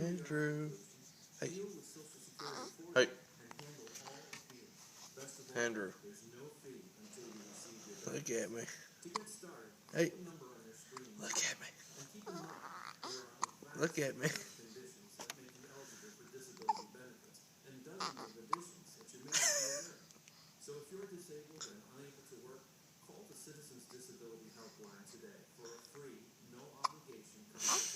Andrew. Hey. Hey. Andrew. Look at me. Hey. Look at me. Look at me. So if you're disabled and unable to work, call the Citizens Disability Helpline today for a free, no obligation consultation.